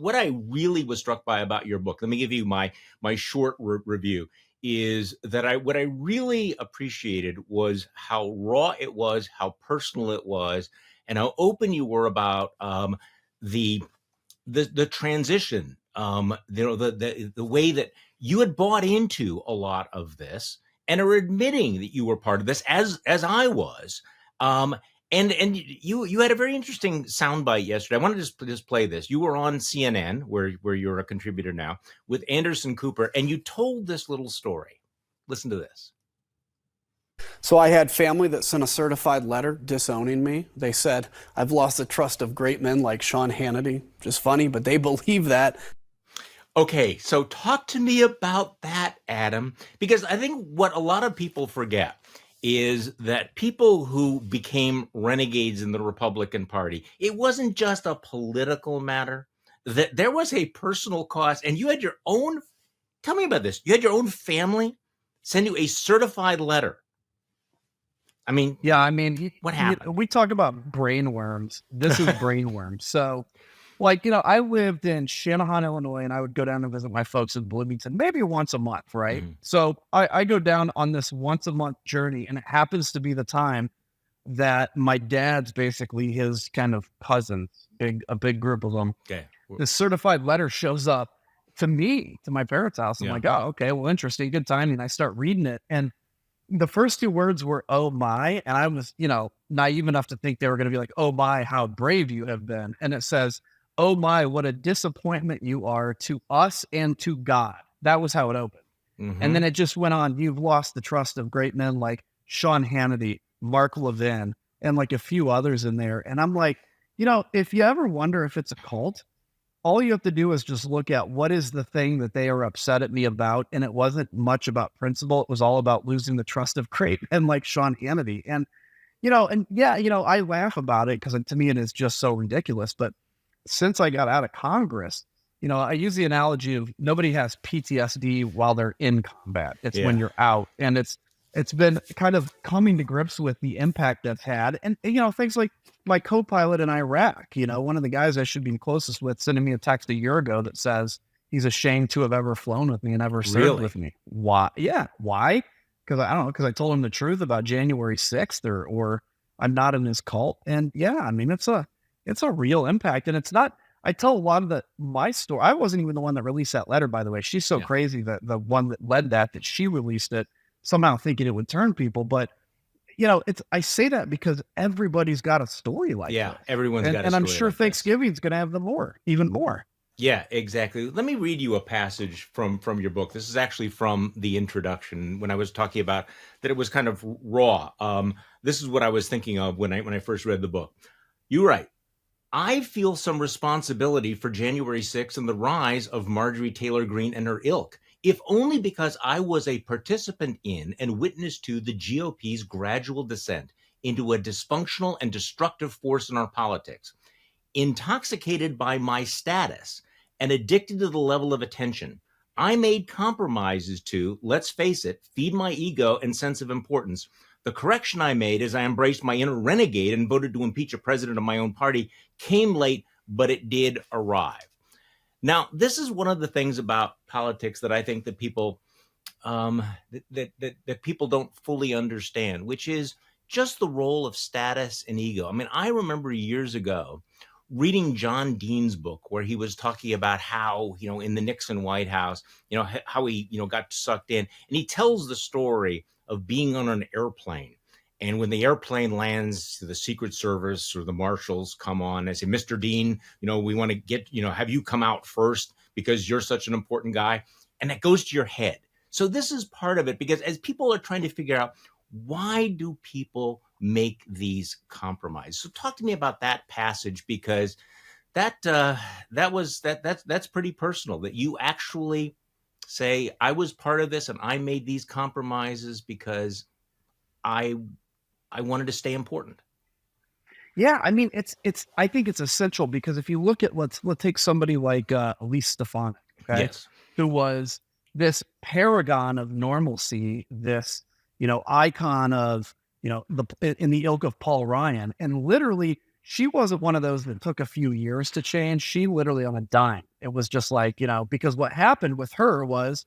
what I really was struck by about your book, let me give you my short review, is that what I really appreciated was how raw it was, how personal it was, and how open you were about the transition, the way that you had bought into a lot of this and are admitting that you were part of this, as I was. And you had a very interesting soundbite yesterday. I want to just play this. You were on CNN, where you're a contributor now, with Anderson Cooper, and you told this little story. Listen to this. So I had family that sent a certified letter disowning me. They said, I've lost the trust of great men like Sean Hannity. Just funny, but they believe that. Okay, so talk to me about that, Adam, because I think what a lot of people forget is that people who became renegades in the Republican Party, it wasn't just a political matter, that there was a personal cost, and you had your own, tell me about this, you had your own family send you a certified letter. I mean, yeah, I mean, what happened? We talk about brain worms. This is brain worms. So, like, I lived in Channahon, Illinois, and I would go down and visit my folks in Bloomington maybe once a month, right? Mm-hmm. So I go down on this once a month journey, and it happens to be the time that my dad's basically his kind of cousins, a big group of them. Okay. This certified letter shows up to me, to my parents' house. I'm like, oh, okay, well, interesting, good timing. I start reading it, and the first two words were, oh my, and I was, naive enough to think they were going to be like, oh my, how brave you have been. And it says, oh my, what a disappointment you are to us and to God. That was how it opened. Mm-hmm. And then it just went on, you've lost the trust of great men like Sean Hannity, Mark Levin, and like a few others in there. And I'm like, if you ever wonder if it's a cult, all you have to do is just look at what is the thing that they are upset at me about. And it wasn't much about principle. It was all about losing the trust of great men like Sean Hannity. And, I laugh about it because to me, it is just so ridiculous. But since I got out of Congress, I use the analogy of nobody has PTSD while they're in combat. It's when you're out. And it's been kind of coming to grips with the impact that's had. And, things like my co-pilot in Iraq, one of the guys I should be closest with sending me a text a year ago that says he's ashamed to have ever flown with me and ever served with me. Why? Yeah. Why? Because I don't know, because I told him the truth about January 6th or I'm not in his cult. And it's a real impact. And it's not, I tell a lot of my story. I wasn't even the one that released that letter, by the way. She's so crazy that the one that led that she released it, somehow thinking it would turn people. But, I say that because everybody's got a story like that. Yeah, everyone's got a story. And I'm sure like Thanksgiving's going to have even more. Yeah, exactly. Let me read you a passage from your book. This is actually from the introduction when I was talking about that it was kind of raw. This is what I was thinking of when I first read the book. You write, I feel some responsibility for January 6th and the rise of Marjorie Taylor Greene and her ilk, if only because I was a participant in and witness to the GOP's gradual descent into a dysfunctional and destructive force in our politics. Intoxicated by my status and addicted to the level of attention, I made compromises to, let's face it, feed my ego and sense of importance. The correction I made as I embraced my inner renegade and voted to impeach a president of my own party came late, but it did arrive. Now, this is one of the things about politics that I think that people that people don't fully understand, which is just the role of status and ego. I mean, I remember years ago reading John Dean's book where he was talking about how, in the Nixon White House, how he, got sucked in. And he tells the story of being on an airplane. And when the airplane lands, the Secret Service or the marshals come on and say, Mr. Dean, we want to get, have you come out first because you're such an important guy. And that goes to your head. So this is part of it, because as people are trying to figure out, why do people make these compromises? So talk to me about that passage, because that's pretty personal, that you actually say, I was part of this and I made these compromises because I wanted to stay important. Yeah, I mean, I think it's essential, because if you look at let's take somebody like Elise Stefanik, okay, yes, who was this paragon of normalcy, this icon of in the ilk of Paul Ryan, and literally she wasn't one of those that took a few years to change. She literally on a dime. It was just like, because what happened with her was,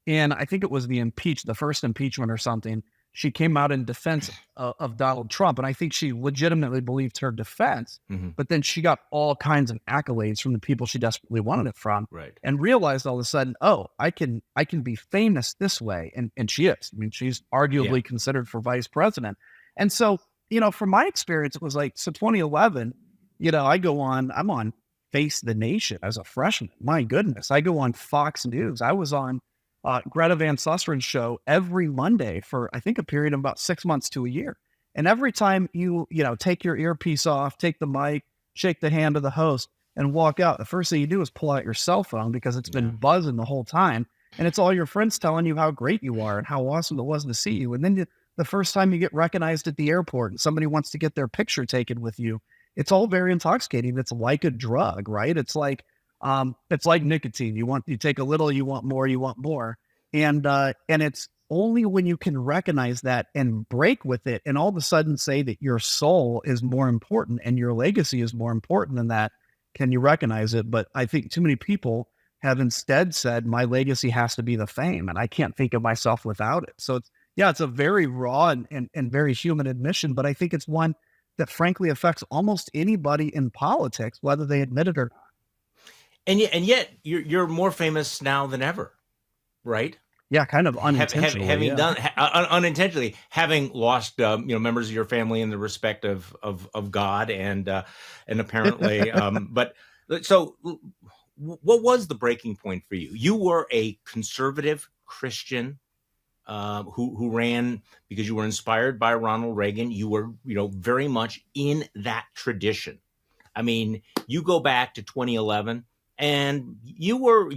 and I think it was the first impeachment or something, she came out in defense of Donald Trump. And I think she legitimately believed her defense, but then she got all kinds of accolades from the people she desperately wanted it from, Right. and realized all of a sudden, oh, I can be famous this way. And she is. I mean, she's arguably considered for vice president. And so, from my experience, it was like, so 2011, I'm on Face the Nation as a freshman. My goodness. I go on Fox News. I was on Greta Van Sustren's show every Monday for, I think, a period of about 6 months to a year. And every time you take your earpiece off, take the mic, shake the hand of the host, and walk out, the first thing you do is pull out your cell phone because it's been buzzing the whole time. And it's all your friends telling you how great you are and how awesome it was to see you. And then the first time you get recognized at the airport and somebody wants to get their picture taken with you, it's all very intoxicating. It's like a drug, right? It's like nicotine. You take a little, you want more. And it's only when you can recognize that and break with it and all of a sudden say that your soul is more important and your legacy is more important than that, can you recognize it. But I think too many people have instead said, my legacy has to be the fame and I can't think of myself without it. So it's a very raw and very human admission, but I think it's one that frankly affects almost anybody in politics, whether they admit it or not. And yet you're more famous now than ever, right? Yeah, kind of unintentionally. Having done unintentionally, having lost members of your family in the respect of God and apparently, but so what was the breaking point for you? You were a conservative Christian who ran because you were inspired by Ronald Reagan. You were very much in that tradition. I mean, you go back to 2011, and you were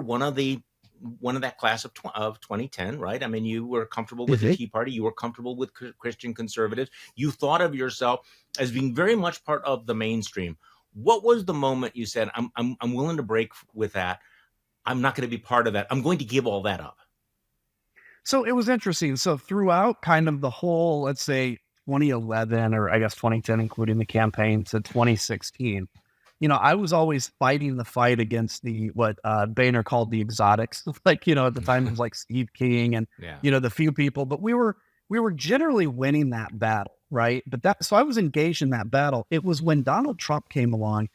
one of that class of 2010, right? I mean, you were comfortable with the Tea Party. You were comfortable with Christian conservatives. You thought of yourself as being very much part of the mainstream. What was the moment you said, I'm willing to break with that. I'm not going to be part of that. I'm going to give all that up. So it was interesting. So throughout kind of the whole, let's say 2011, or I guess 2010, including the campaign to 2016, I was always fighting the fight against what Boehner called the exotics. Like, at the time it was like Steve King and, the few people, but we were generally winning that battle. Right. So I was engaged in that battle. It was when Donald Trump came along,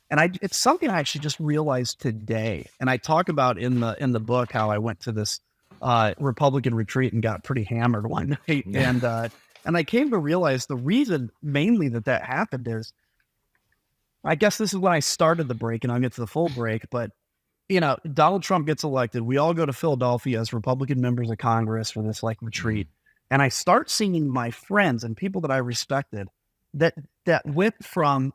and it's something I actually just realized today. And I talk about in the book how I went to this Republican retreat and got pretty hammered one night. Yeah. And I came to realize the reason mainly that happened is, I guess this is when I started the break, and I'll get to the full break, but Donald Trump gets elected. We all go to Philadelphia as Republican members of Congress for this retreat. And I start seeing my friends and people that I respected that went from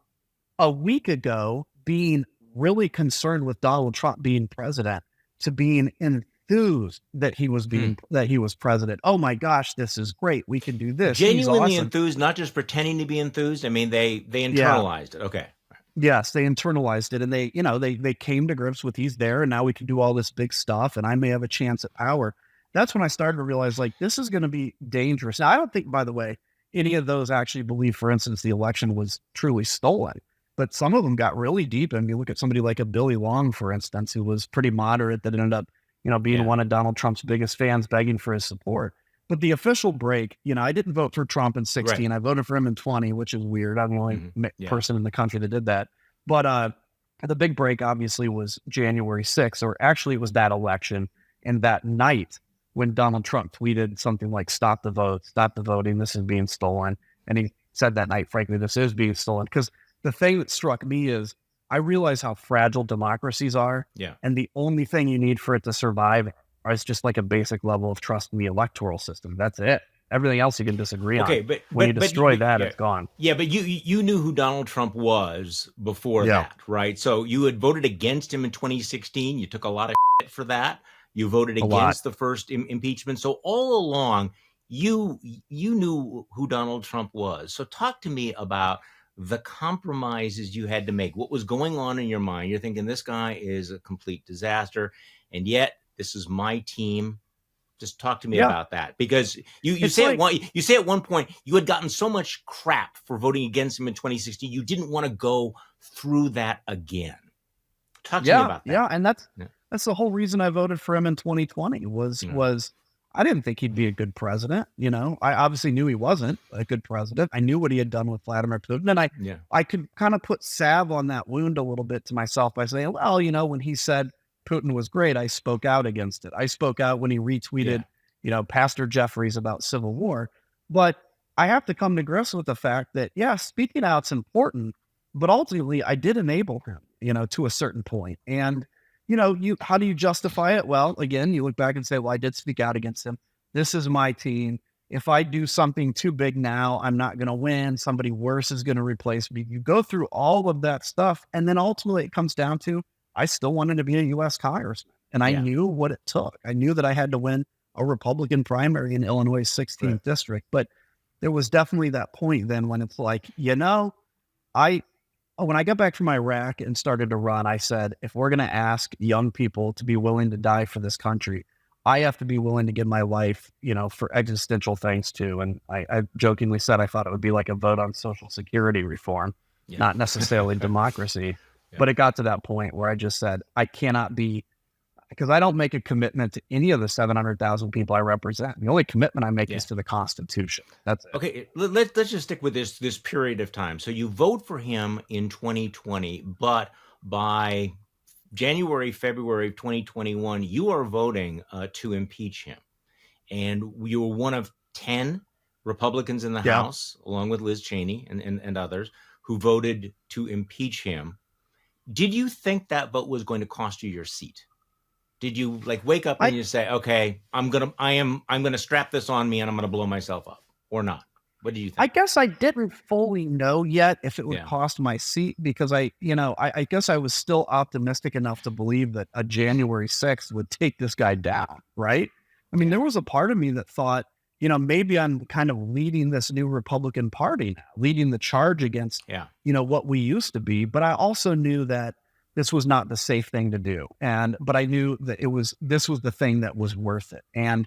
a week ago being really concerned with Donald Trump being president to being enthused that he was president. Oh my gosh, this is great. We can do this. Genuinely awesome. Enthused, not just pretending to be enthused. I mean, they internalized it. Okay. Yes, they internalized it, and they came to grips with he's there, and now we can do all this big stuff, and I may have a chance at power. That's when I started to realize, this is going to be dangerous. Now, I don't think, by the way, any of those actually believe, for instance, the election was truly stolen, but some of them got really deep. And you look at somebody like a Billy Long, for instance, who was pretty moderate, that ended up, being one of Donald Trump's biggest fans, begging for his support. But the official break, I didn't vote for Trump in 16. Right. I voted for him in 20, which is weird. I'm the only person in the country that did that. But the big break obviously was January 6th, or actually it was that election and that night when Donald Trump tweeted something like, "Stop the vote, stop the voting, this is being stolen." And he said that night, frankly, this is being stolen. Because the thing that struck me is I realize how fragile democracies are. Yeah. And the only thing you need for it to survive is just like a basic level of trust in the electoral system. That's it. Everything else you can disagree on. But when you destroy that, it's gone. Yeah, but you knew who Donald Trump was before that, right? So you had voted against him in 2016. You took a lot of shit for that. You voted against the first impeachment. So all along, you knew who Donald Trump was. So talk to me about the compromises you had to make. What was going on in your mind? You're thinking, this guy is a complete disaster, and yet this is my team. Just talk to me Yeah. about that, because you It's say like- you say at one point you had gotten so much crap for voting against him in 2016, you didn't want to go through that again. Talk to me about that. Yeah, and that's the whole reason I voted for him in 2020 was I didn't think he'd be a good president. You know, I obviously knew he wasn't a good president. I knew what he had done with Vladimir Putin, and I could kind of put salve on that wound a little bit to myself by saying, well, you know, when he said Putin was great, I spoke out against it. I spoke out when he retweeted, you know, Pastor Jeffries about civil war. But I have to come to grips with the fact that, speaking out's important, but ultimately I did enable him, you know, to a certain point. And, you know, how do you justify it? Well, again, you look back and say, well, I did speak out against him. This is my team. If I do something too big now, I'm not going to win. Somebody worse is going to replace me. You go through all of that stuff. And then ultimately it comes down to, I still wanted to be a U.S. congressman, and I knew what it took. I knew that I had to win a Republican primary in Illinois' 16th district, but there was definitely that point then when it's like, you know, when I got back from Iraq and started to run, I said, if we're going to ask young people to be willing to die for this country, I have to be willing to give my life, you know, for existential things too. And I jokingly said I thought it would be like a vote on Social Security reform, not necessarily democracy. But it got to that point where I just said, I cannot be, because I don't make a commitment to any of the 700,000 people I represent. The only commitment I make is to the Constitution. That's it. Okay, let's just stick with this period of time. So you vote for him in 2020, but by January, February of 2021, you are voting to impeach him. And you were one of 10 Republicans in the House, along with Liz Cheney and others, who voted to impeach him. Did you think that vote was going to cost you your seat? Did you like wake up and you say, okay, I'm gonna strap this on me and I'm gonna blow myself up, or not? What do you think? I guess I didn't fully know yet if it would cost my seat, because I guess I was still optimistic enough to believe that a January 6th would take this guy down, right? I mean, there was a part of me that thought, you know, maybe I'm kind of leading this new Republican Party now, leading the charge against, you know, what we used to be. But I also knew that this was not the safe thing to do. But I knew that this was the thing that was worth it. And,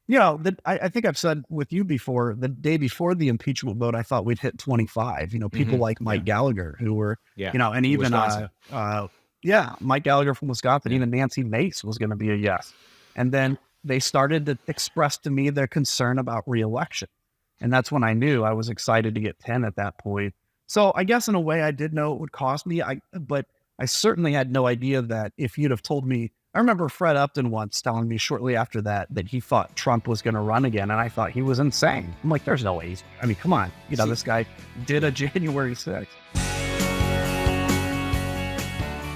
you know, I think I've said with you before, the day before the impeachment vote, I thought we'd hit 25, you know, people like Mike Gallagher, who were, you know, and even, Mike Gallagher from Wisconsin, even Nancy Mace was going to be a yes. And then they started to express to me their concern about reelection. And that's when I knew I was excited to get 10 at that point. So I guess in a way I did know it would cost me, but I certainly had no idea that if you'd have told me, I remember Fred Upton once telling me shortly after that he thought Trump was going to run again. And I thought he was insane. I'm like, there's no way. I mean, come on. You know, this guy did a January 6th.